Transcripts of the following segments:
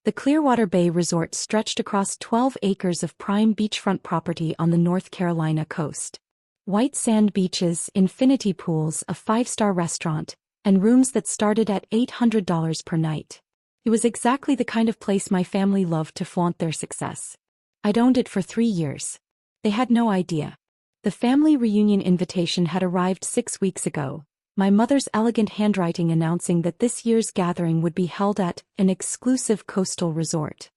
The Clearwater Bay Resort stretched across 12 acres of prime beachfront property on the North Carolina coast. White sand beaches, infinity pools, a five-star restaurant, and rooms that started at $800 per night. It was exactly the kind of place my family loved to flaunt their success. I'd owned it for 3 years. They had no idea. The family reunion invitation had arrived 6 weeks ago, my mother's elegant handwriting announcing that this year's gathering would be held at an exclusive coastal resort.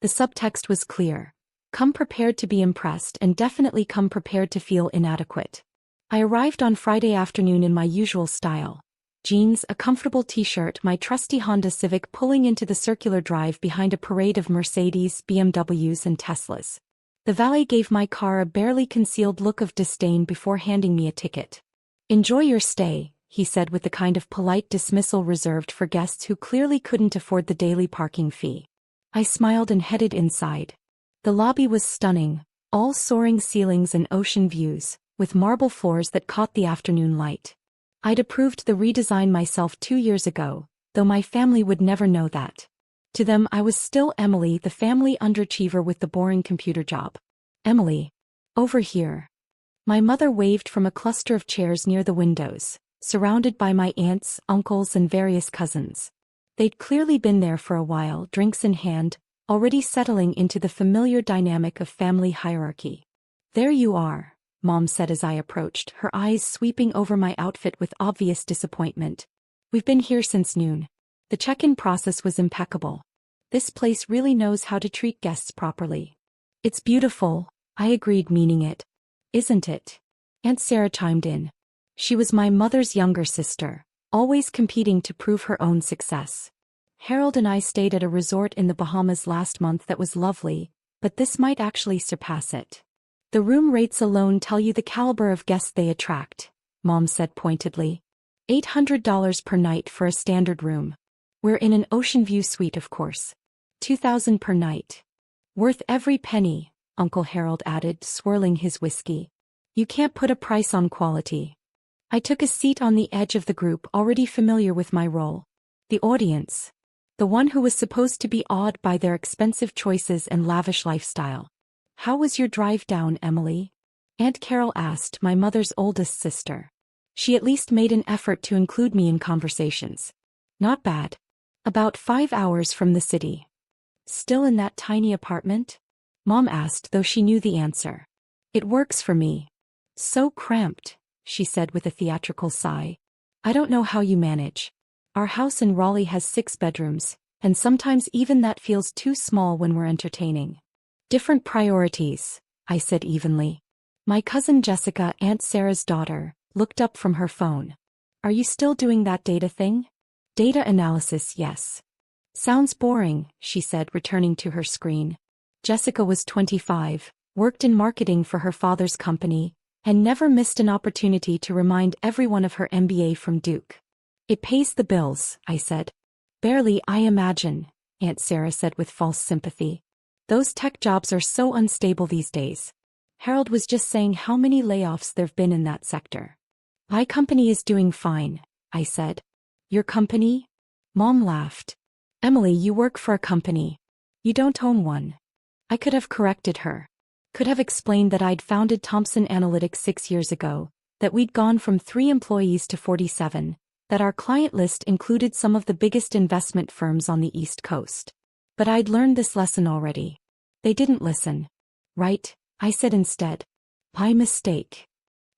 The subtext was clear. Come prepared to be impressed and definitely come prepared to feel inadequate. I arrived on Friday afternoon in my usual style. Jeans, a comfortable t-shirt, my trusty Honda Civic pulling into the circular drive behind a parade of Mercedes, BMWs and Teslas. The valet gave my car a barely concealed look of disdain before handing me a ticket. "Enjoy your stay," he said with the kind of polite dismissal reserved for guests who clearly couldn't afford the daily parking fee. I smiled and headed inside. The lobby was stunning, all soaring ceilings and ocean views, with marble floors that caught the afternoon light. I'd approved the redesign myself 2 years ago, though my family would never know that. To them I was still Emily, the family underachiever with the boring computer job. "Emily. Over here." My mother waved from a cluster of chairs near the windows, surrounded by my aunts, uncles and various cousins. They'd clearly been there for a while, drinks in hand, already settling into the familiar dynamic of family hierarchy. "There you are," Mom said as I approached, her eyes sweeping over my outfit with obvious disappointment. "We've been here since noon. The check-in process was impeccable. This place really knows how to treat guests properly." "It's beautiful," I agreed, meaning it. "Isn't it?" Aunt Sarah chimed in. She was my mother's younger sister, always competing to prove her own success. "Harold and I stayed at a resort in the Bahamas last month that was lovely, but this might actually surpass it. The room rates alone tell you the caliber of guests they attract," Mom said pointedly. $800 per night for a standard room. We're in an ocean view suite, of course. $2,000 per night. Worth every penny, Uncle Harold added, swirling his whiskey. "You can't put a price on quality." I took a seat on the edge of the group, already familiar with my role. The audience. The one who was supposed to be awed by their expensive choices and lavish lifestyle. "How was your drive down, Emily?" Aunt Carol asked, my mother's oldest sister. She at least made an effort to include me in conversations. "Not bad. About 5 hours from the city." "Still in that tiny apartment?" Mom asked, though she knew the answer. "It works for me." "So cramped," she said with a theatrical sigh. "I don't know how you manage. Our house in Raleigh has 6 bedrooms, and sometimes even that feels too small when we're entertaining." "Different priorities," I said evenly. My cousin Jessica, Aunt Sarah's daughter, looked up from her phone. "Are you still doing that data thing?" "Data analysis, yes." "Sounds boring," she said, returning to her screen. Jessica was 25, worked in marketing for her father's company, and never missed an opportunity to remind everyone of her MBA from Duke. "It pays the bills," I said. "Barely, I imagine," Aunt Sarah said with false sympathy. "Those tech jobs are so unstable these days. Harold was just saying how many layoffs there've been in that sector." "My company is doing fine," I said. "Your company?" Mom laughed. "Emily, you work for a company. You don't own one." I could have corrected her. Could have explained that I'd founded Thomson Analytics 6 years ago, that we'd gone from 3 employees to 47, that our client list included some of the biggest investment firms on the East Coast. But I'd learned this lesson already. They didn't listen. "Right," I said instead. "My mistake."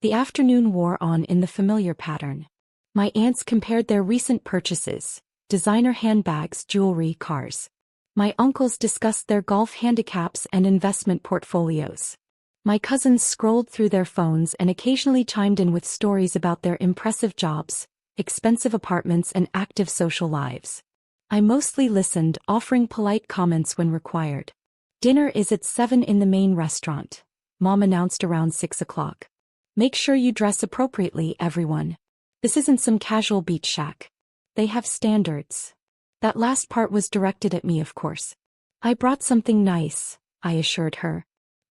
The afternoon wore on in the familiar pattern. My aunts compared their recent purchases, designer handbags, jewelry, cars. My uncles discussed their golf handicaps and investment portfolios. My cousins scrolled through their phones and occasionally chimed in with stories about their impressive jobs, expensive apartments and active social lives. I mostly listened, offering polite comments when required. "Dinner is at 7 in the main restaurant," Mom announced around 6 o'clock. "Make sure you dress appropriately, everyone. This isn't some casual beach shack. They have standards." That last part was directed at me, of course. "I brought something nice," I assured her.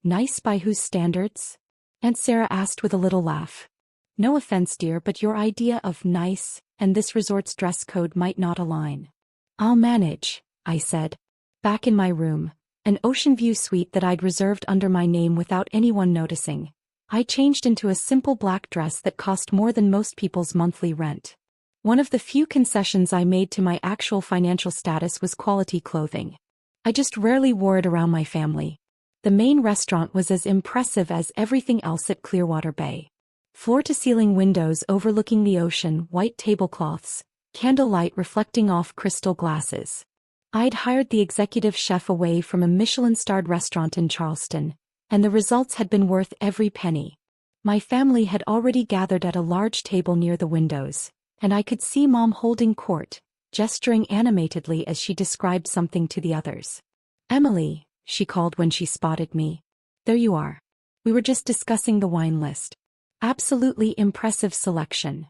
"Nice by whose standards?" Aunt Sarah asked with a little laugh. "No offense, dear, but your idea of nice and this resort's dress code might not align." "I'll manage," I said. Back in my room, an ocean view suite that I'd reserved under my name without anyone noticing, I changed into a simple black dress that cost more than most people's monthly rent. One of the few concessions I made to my actual financial status was quality clothing. I just rarely wore it around my family. The main restaurant was as impressive as everything else at Clearwater Bay. Floor-to-ceiling windows overlooking the ocean, white tablecloths, candlelight reflecting off crystal glasses. I'd hired the executive chef away from a Michelin-starred restaurant in Charleston, and the results had been worth every penny. My family had already gathered at a large table near the windows, and I could see Mom holding court, gesturing animatedly as she described something to the others. "Emily," she called when she spotted me. "There you are. We were just discussing the wine list. Absolutely impressive selection."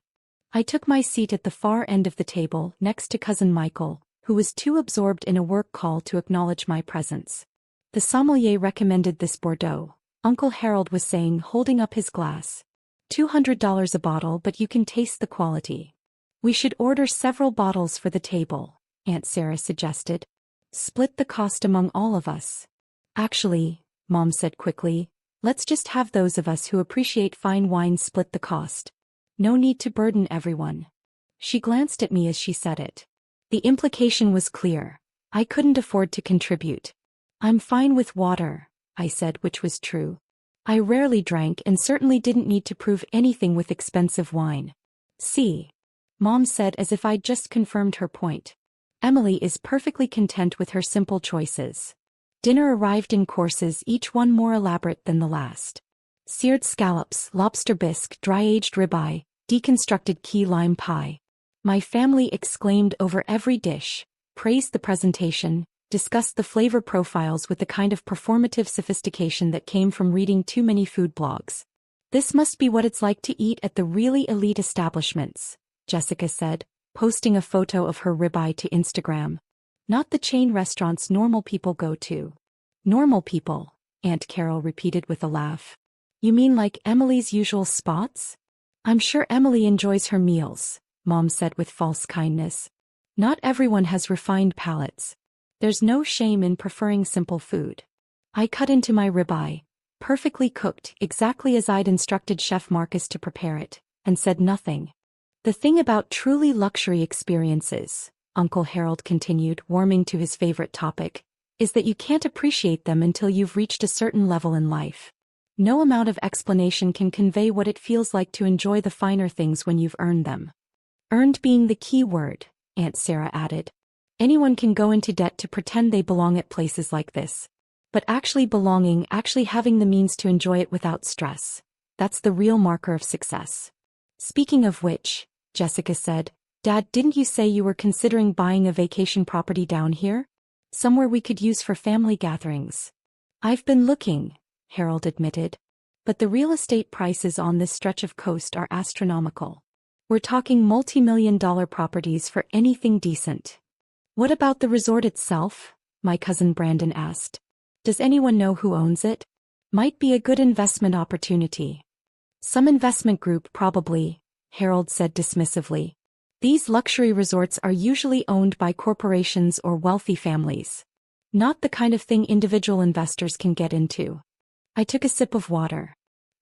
I took my seat at the far end of the table next to Cousin Michael, who was too absorbed in a work call to acknowledge my presence. "The sommelier recommended this Bordeaux," Uncle Harold was saying, holding up his glass. $200 a bottle, but you can taste the quality. "We should order several bottles for the table," Aunt Sarah suggested. "Split the cost among all of us." "Actually," Mom said quickly, "let's just have those of us who appreciate fine wine split the cost. No need to burden everyone." She glanced at me as she said it. The implication was clear. I couldn't afford to contribute. "I'm fine with water," I said, which was true. I rarely drank and certainly didn't need to prove anything with expensive wine. "See," Mom said as if I'd just confirmed her point. "Emily is perfectly content with her simple choices." Dinner arrived in courses, each one more elaborate than the last. Seared scallops, lobster bisque, dry-aged ribeye, deconstructed key lime pie. My family exclaimed over every dish, praised the presentation, discussed the flavor profiles with the kind of performative sophistication that came from reading too many food blogs. "This must be what it's like to eat at the really elite establishments," Jessica said, posting a photo of her ribeye to Instagram. "Not the chain restaurants normal people go to." "Normal people," Aunt Carol repeated with a laugh. "You mean like Emily's usual spots?" "I'm sure Emily enjoys her meals," Mom said with false kindness. "Not everyone has refined palates. There's no shame in preferring simple food." I cut into my ribeye, perfectly cooked exactly as I'd instructed Chef Marcus to prepare it, and said nothing. "The thing about truly luxury experiences," Uncle Harold continued, warming to his favorite topic, "is that you can't appreciate them until you've reached a certain level in life. No amount of explanation can convey what it feels like to enjoy the finer things when you've earned them." "Earned being the key word," Aunt Sarah added. "Anyone can go into debt to pretend they belong at places like this. But actually belonging, actually having the means to enjoy it without stress, that's the real marker of success." "Speaking of which," Jessica said, "Dad, didn't you say you were considering buying a vacation property down here? Somewhere we could use for family gatherings." "I've been looking," Harold admitted. "But the real estate prices on this stretch of coast are astronomical. We're talking multi-million-dollar properties for anything decent." "What about the resort itself?" my cousin Brandon asked. "Does anyone know who owns it? Might be a good investment opportunity." "Some investment group probably," Harold said dismissively. "These luxury resorts are usually owned by corporations or wealthy families. Not the kind of thing individual investors can get into." I took a sip of water.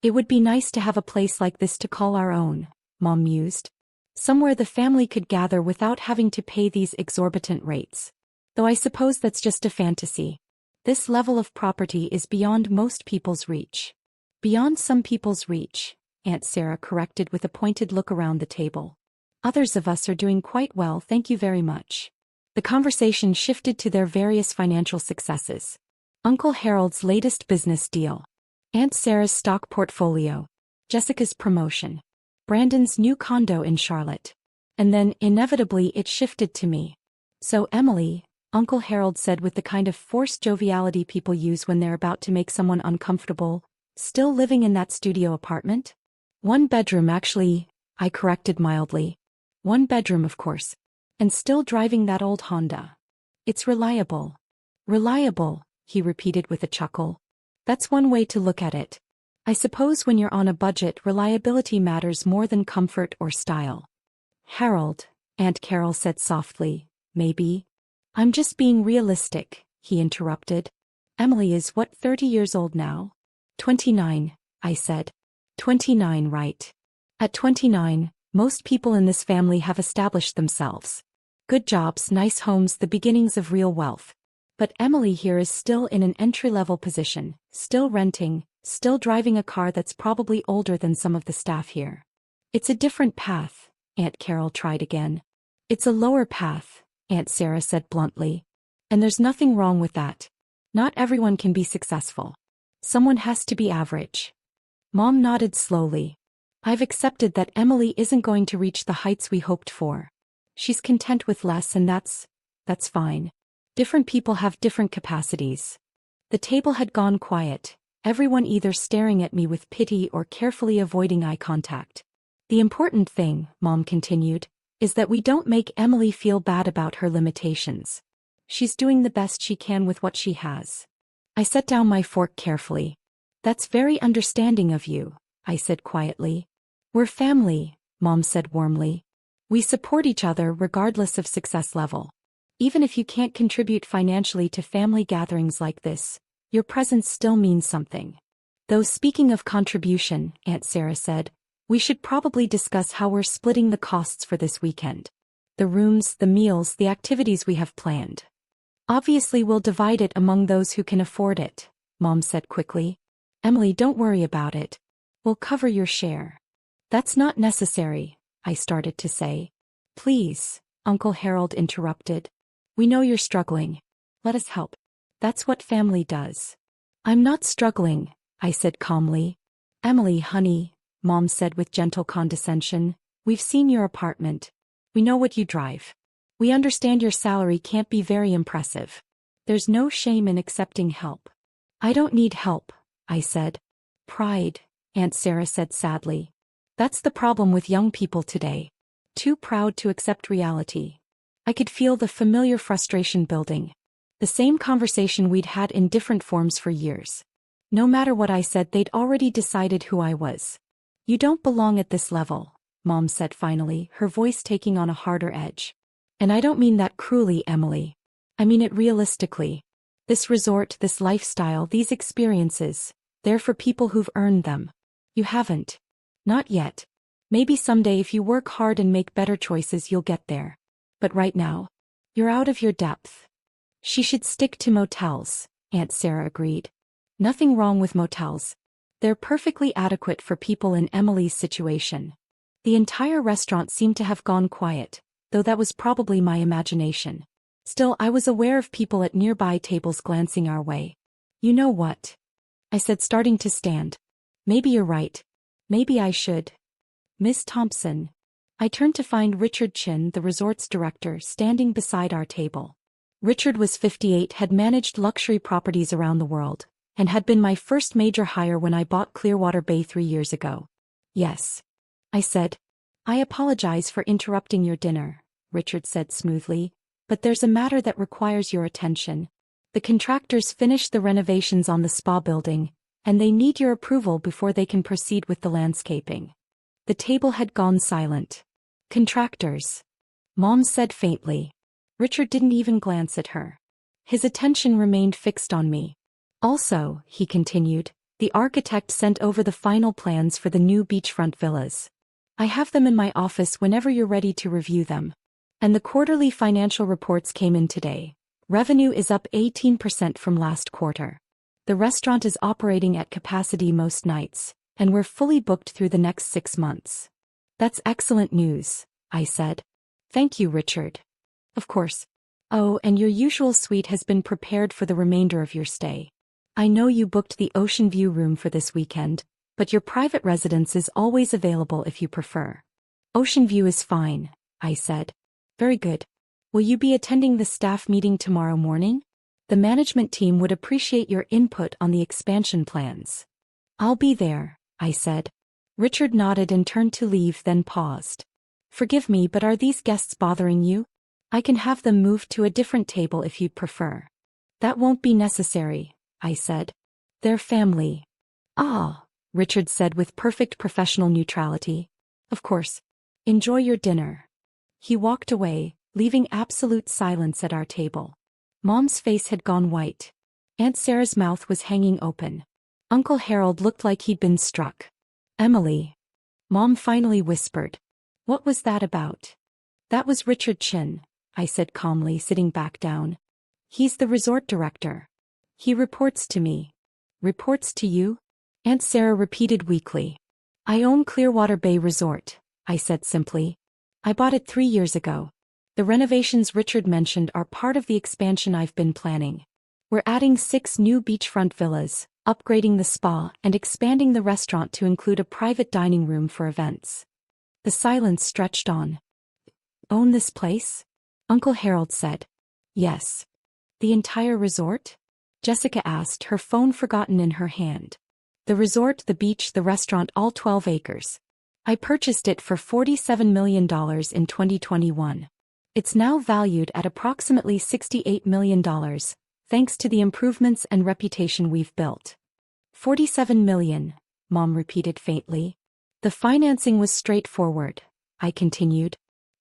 "It would be nice to have a place like this to call our own," Mom mused. "Somewhere the family could gather without having to pay these exorbitant rates. Though I suppose that's just a fantasy. This level of property is beyond most people's reach." "Beyond some people's reach," Aunt Sarah corrected with a pointed look around the table. "Others of us are doing quite well, thank you very much." The conversation shifted to their various financial successes. Uncle Harold's latest business deal. Aunt Sarah's stock portfolio. Jessica's promotion. Brandon's new condo in Charlotte. And then, inevitably, it shifted to me. "So, Emily," Uncle Harold said with the kind of forced joviality people use when they're about to make someone uncomfortable, "still living in that studio apartment?" "One bedroom actually," I corrected mildly. "One bedroom, of course. And still driving that old Honda. It's reliable." "Reliable," he repeated with a chuckle. "That's one way to look at it. I suppose when you're on a budget, reliability matters more than comfort or style." "Harold," Aunt Carol said softly, "maybe. I'm just being realistic. he interrupted. Emily is what, 30 years old now? 29, I said. 29, right. At 29, most people in this family have established themselves. Good jobs, nice homes, the beginnings of real wealth. But Emily here is still in an entry-level position, still renting, still driving a car that's probably older than some of the staff here. It's a different path, Aunt Carol tried again. It's a lower path, Aunt Sarah said bluntly. And there's nothing wrong with that. Not everyone can be successful. Someone has to be average. Mom nodded slowly. I've accepted that Emily isn't going to reach the heights we hoped for. She's content with less, and that's fine. Different people have different capacities. The table had gone quiet, everyone either staring at me with pity or carefully avoiding eye contact. The important thing, Mom continued, is that we don't make Emily feel bad about her limitations. She's doing the best she can with what she has. I set down my fork carefully. That's very understanding of you, I said quietly. We're family, Mom said warmly. We support each other regardless of success level. Even if you can't contribute financially to family gatherings like this, your presence still means something. Though speaking of contribution, Aunt Sarah said, we should probably discuss how we're splitting the costs for this weekend. The rooms, the meals, the activities we have planned. Obviously we'll divide it among those who can afford it, Mom said quickly. Emily, don't worry about it. We'll cover your share. That's not necessary, I started to say. Please, Uncle Harold interrupted. We know you're struggling. Let us help. That's what family does. I'm not struggling, I said calmly. Emily, honey, Mom said with gentle condescension, we've seen your apartment. We know what you drive. We understand your salary can't be very impressive. There's no shame in accepting help. I don't need help, I said. Pride, Aunt Sarah said sadly. That's the problem with young people today. Too proud to accept reality. I could feel the familiar frustration building. The same conversation we'd had in different forms for years. No matter what I said, they'd already decided who I was. You don't belong at this level, Mom said finally, her voice taking on a harder edge. And I don't mean that cruelly, Emily. I mean it realistically. This resort, this lifestyle, these experiences, they're for people who've earned them. You haven't. Not yet. Maybe someday if you work hard and make better choices you'll get there. But right now, you're out of your depth. She should stick to motels, Aunt Sarah agreed. Nothing wrong with motels. They're perfectly adequate for people in Emily's situation. The entire restaurant seemed to have gone quiet, though that was probably my imagination. Still, I was aware of people at nearby tables glancing our way. You know what? I said, starting to stand. Maybe you're right. Maybe I should. Miss Thompson. I turned to find Richard Chin, the resort's director, standing beside our table. Richard was 58, had managed luxury properties around the world, and had been my first major hire when I bought Clearwater Bay 3 years ago. Yes. I said. I apologize for interrupting your dinner, Richard said smoothly, but there's a matter that requires your attention. The contractors finished the renovations on the spa building, and they need your approval before they can proceed with the landscaping. The table had gone silent. Contractors. Mom said faintly. Richard didn't even glance at her. His attention remained fixed on me. Also, he continued, the architect sent over the final plans for the new beachfront villas. I have them in my office whenever you're ready to review them. And the quarterly financial reports came in today. Revenue is up 18% from last quarter. The restaurant is operating at capacity most nights, and we're fully booked through the next 6 months. That's excellent news, I said. Thank you, Richard. Of course. Oh, and your usual suite has been prepared for the remainder of your stay. I know you booked the ocean view room for this weekend, but your private residence is always available if you prefer. Ocean view is fine, I said. Very good. Will you be attending the staff meeting tomorrow morning? The management team would appreciate your input on the expansion plans. I'll be there, I said. Richard nodded and turned to leave, then paused. Forgive me, but are these guests bothering you? I can have them moved to a different table if you'd prefer. That won't be necessary, I said. They're family. Ah, Richard said with perfect professional neutrality. Of course. Enjoy your dinner. He walked away, leaving absolute silence at our table. Mom's face had gone white. Aunt Sarah's mouth was hanging open. Uncle Harold looked like he'd been struck. Emily. Mom finally whispered. What was that about? That was Richard Chin, I said calmly, sitting back down. He's the resort director. He reports to me. Reports to you? Aunt Sarah repeated weakly. I own Clearwater Bay Resort, I said simply. I bought it 3 years ago. The renovations Richard mentioned are part of the expansion I've been planning. We're adding 6 new beachfront villas, upgrading the spa, and expanding the restaurant to include a private dining room for events. The silence stretched on. Own this place? Uncle Harold said. Yes. The entire resort? Jessica asked, her phone forgotten in her hand. The resort, the beach, the restaurant, all 12 acres. I purchased it for $47 million in 2021. It's now valued at approximately $68 million, thanks to the improvements and reputation we've built. 47 million, Mom repeated faintly. The financing was straightforward, I continued.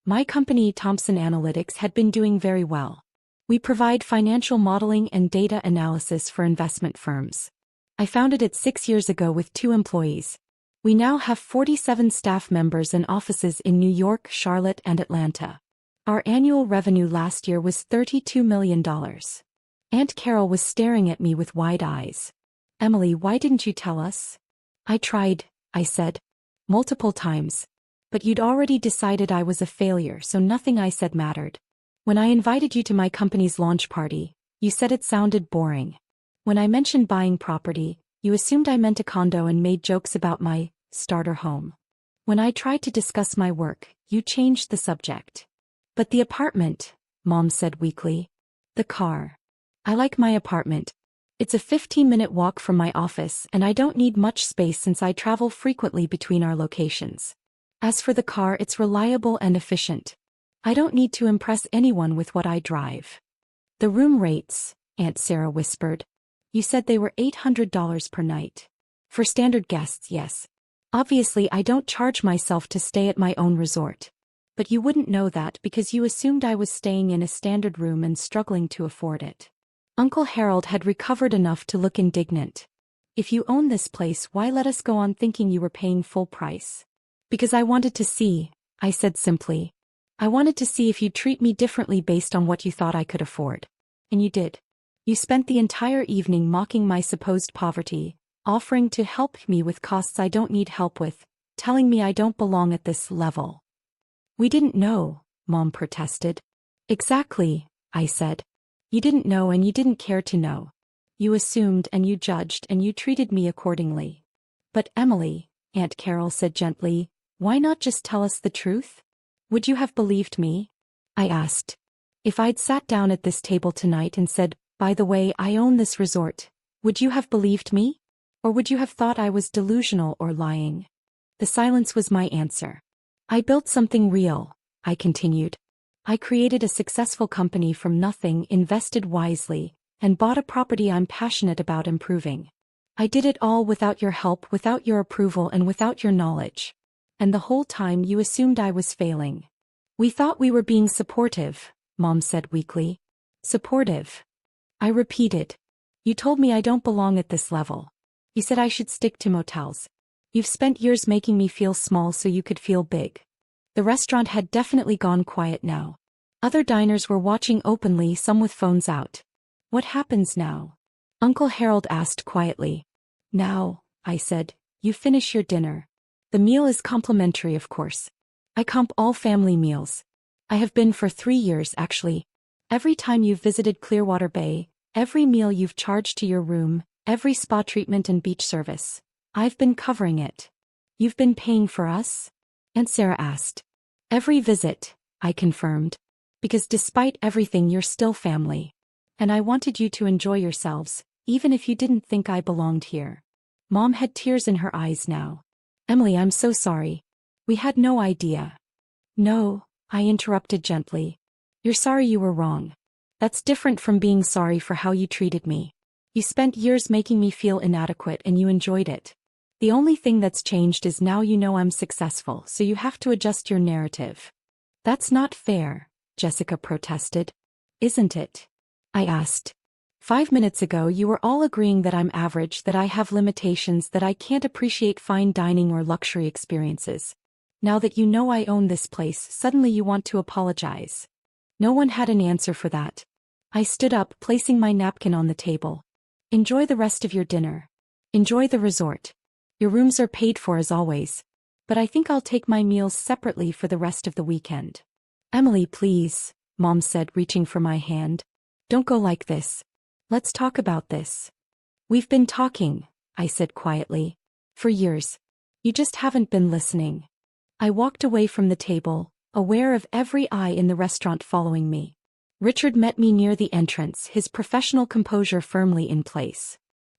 My company, Thompson Analytics, had been doing very well. We provide financial modeling and data analysis for investment firms. I founded it 6 years ago with 2 employees. We now have 47 staff members and offices in New York, Charlotte, and Atlanta. Our annual revenue last year was $32 million. Aunt Carol was staring at me with wide eyes. Emily, why didn't you tell us? I tried, I said. Multiple times. But you'd already decided I was a failure, so nothing I said mattered. When I invited you to my company's launch party, you said it sounded boring. When I mentioned buying property, you assumed I meant a condo and made jokes about my starter home. When I tried to discuss my work, you changed the subject. But the apartment, Mom said weakly. The car. I like my apartment. It's a 15-minute walk from my office and I don't need much space since I travel frequently between our locations. As for the car, it's reliable and efficient. I don't need to impress anyone with what I drive. The room rates, Aunt Sarah whispered. You said they were $800 per night. For standard guests, yes. Obviously, I don't charge myself to stay at my own resort. But you wouldn't know that because you assumed I was staying in a standard room and struggling to afford it. Uncle Harold had recovered enough to look indignant. If you own this place, why let us go on thinking you were paying full price? Because I wanted to see, I said simply. I wanted to see if you'd treat me differently based on what you thought I could afford. And you did. You spent the entire evening mocking my supposed poverty, offering to help me with costs I don't need help with, telling me I don't belong at this level. We didn't know, Mom protested. Exactly, I said. You didn't know and you didn't care to know. You assumed and you judged and you treated me accordingly. But Emily, Aunt Carol said gently, why not just tell us the truth? Would you have believed me? I asked. If I'd sat down at this table tonight and said, by the way, I own this resort, would you have believed me? Or would you have thought I was delusional or lying? The silence was my answer. I built something real, I continued. I created a successful company from nothing, invested wisely, and bought a property I'm passionate about improving. I did it all without your help, without your approval, and without your knowledge. And the whole time you assumed I was failing. We thought we were being supportive, Mom said weakly. Supportive. I repeated. You told me I don't belong at this level. You said I should stick to motels. You've spent years making me feel small so you could feel big. The restaurant had definitely gone quiet now. Other diners were watching openly, some with phones out. What happens now? Uncle Harold asked quietly. Now, I said, you finish your dinner. The meal is complimentary, of course. I comp all family meals. I have been for 3 years, actually. Every time you've visited Clearwater Bay, every meal you've charged to your room, every spa treatment and beach service. I've been covering it. You've been paying for us? Aunt Sarah asked. Every visit, I confirmed. Because despite everything, you're still family. And I wanted you to enjoy yourselves, even if you didn't think I belonged here. Mom had tears in her eyes now. Emily, I'm so sorry. We had no idea. No, I interrupted gently. You're sorry you were wrong. That's different from being sorry for how you treated me. You spent years making me feel inadequate and you enjoyed it. The only thing that's changed is now you know I'm successful, so you have to adjust your narrative. That's not fair, Jessica protested. Isn't it? I asked. 5 minutes ago you were all agreeing that I'm average, that I have limitations, that I can't appreciate fine dining or luxury experiences. Now that you know I own this place, suddenly you want to apologize. No one had an answer for that. I stood up, placing my napkin on the table. Enjoy the rest of your dinner. Enjoy the resort. Your rooms are paid for as always. But I think I'll take my meals separately for the rest of the weekend. Emily, please, Mom said, reaching for my hand. Don't go like this. Let's talk about this. We've been talking, I said quietly. For years. You just haven't been listening. I walked away from the table, aware of every eye in the restaurant following me. Richard met me near the entrance, his professional composure firmly in place.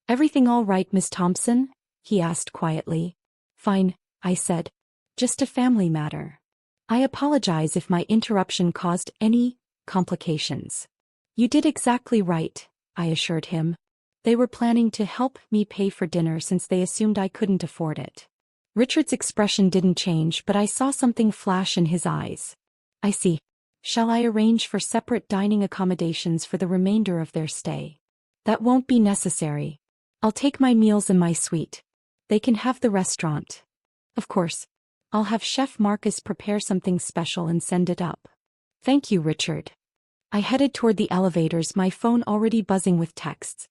Everything all right, Miss Thompson? He asked quietly. Fine, I said. Just a family matter. I apologize if my interruption caused any complications. You did exactly right, I assured him. They were planning to help me pay for dinner since they assumed I couldn't afford it. Richard's expression didn't change, but I saw something flash in his eyes. I see. Shall I arrange for separate dining accommodations for the remainder of their stay? That won't be necessary. I'll take my meals in my suite. They can have the restaurant. Of course. I'll have Chef Marcus prepare something special and send it up. Thank you, Richard. I headed toward the elevators, my phone already buzzing with texts.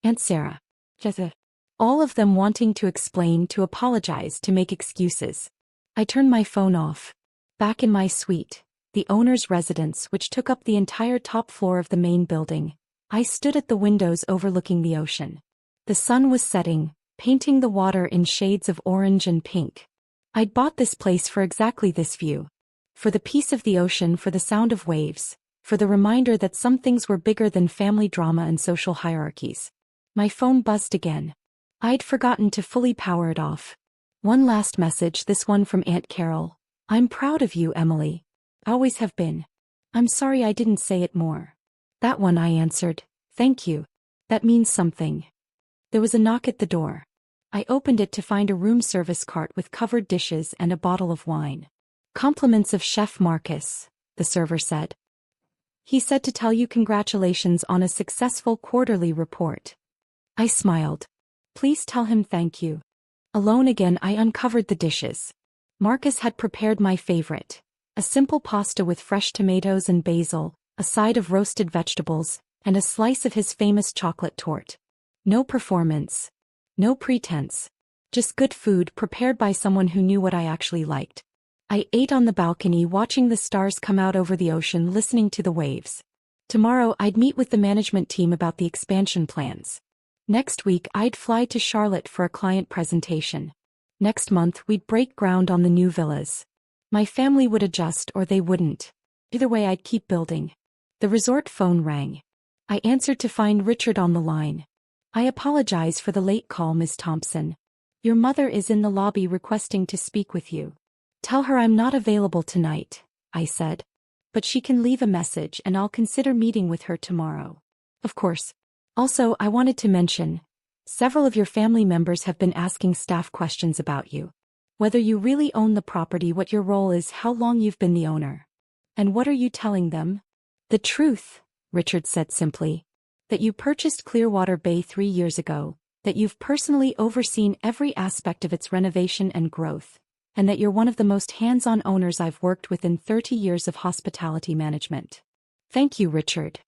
Aunt Sarah. Jessica. All of them wanting to explain, to apologize, to make excuses. I turned my phone off. Back in my suite, the owner's residence, which took up the entire top floor of the main building, I stood at the windows overlooking the ocean. The sun was setting, painting the water in shades of orange and pink. I'd bought this place for exactly this view. For the peace of the ocean, for the sound of waves, for the reminder that some things were bigger than family drama and social hierarchies. My phone buzzed again. I'd forgotten to fully power it off. One last message, this one from Aunt Carol. I'm proud of you, Emily. Always have been. I'm sorry I didn't say it more. That one, I answered. Thank you. That means something. There was a knock at the door. I opened it to find a room service cart with covered dishes and a bottle of wine. Compliments of Chef Marcus, the server said. He said to tell you congratulations on a successful quarterly report. I smiled. Please tell him thank you. Alone again, I uncovered the dishes. Marcus had prepared my favorite. A simple pasta with fresh tomatoes and basil, a side of roasted vegetables, and a slice of his famous chocolate torte. No performance. No pretense. Just good food prepared by someone who knew what I actually liked. I ate on the balcony, watching the stars come out over the ocean, listening to the waves. Tomorrow I'd meet with the management team about the expansion plans. Next week I'd fly to Charlotte for a client presentation. Next month we'd break ground on the new villas. My family would adjust or they wouldn't. Either way I'd keep building. The resort phone rang. I answered to find Richard on the line. I apologize for the late call, Miss Thompson. Your mother is in the lobby requesting to speak with you. Tell her I'm not available tonight, I said. But she can leave a message and I'll consider meeting with her tomorrow. Of course. Also, I wanted to mention, several of your family members have been asking staff questions about you. Whether you really own the property, what your role is, how long you've been the owner. And what are you telling them? The truth, Richard said simply. That you purchased Clearwater Bay 3 years ago, that you've personally overseen every aspect of its renovation and growth, and that you're one of the most hands-on owners I've worked with in 30 years of hospitality management. Thank you, Richard.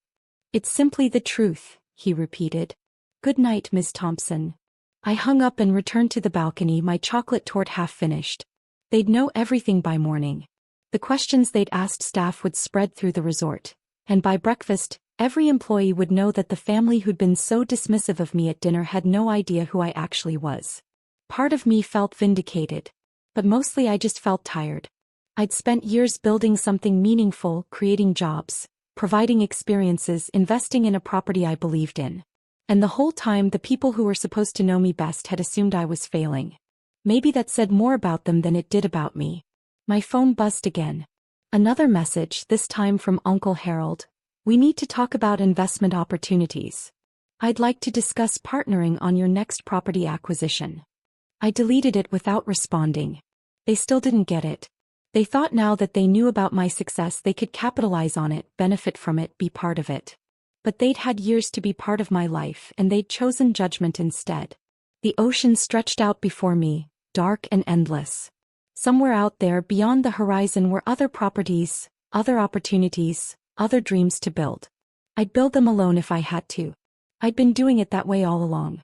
It's simply the truth, he repeated. Good night, Miss Thompson. I hung up and returned to the balcony, my chocolate torte half finished. They'd know everything by morning. The questions they'd asked staff would spread through the resort, and by breakfast, every employee would know that the family who'd been so dismissive of me at dinner had no idea who I actually was. Part of me felt vindicated, but mostly I just felt tired. I'd spent years building something meaningful, creating jobs, providing experiences, investing in a property I believed in. And the whole time the people who were supposed to know me best had assumed I was failing. Maybe that said more about them than it did about me. My phone buzzed again. Another message, this time from Uncle Harold. We need to talk about investment opportunities. I'd like to discuss partnering on your next property acquisition. I deleted it without responding. They still didn't get it. They thought now that they knew about my success they could capitalize on it, benefit from it, be part of it. But they'd had years to be part of my life and they'd chosen judgment instead. The ocean stretched out before me, dark and endless. Somewhere out there beyond the horizon were other properties, other opportunities, other dreams to build. I'd build them alone if I had to. I'd been doing it that way all along.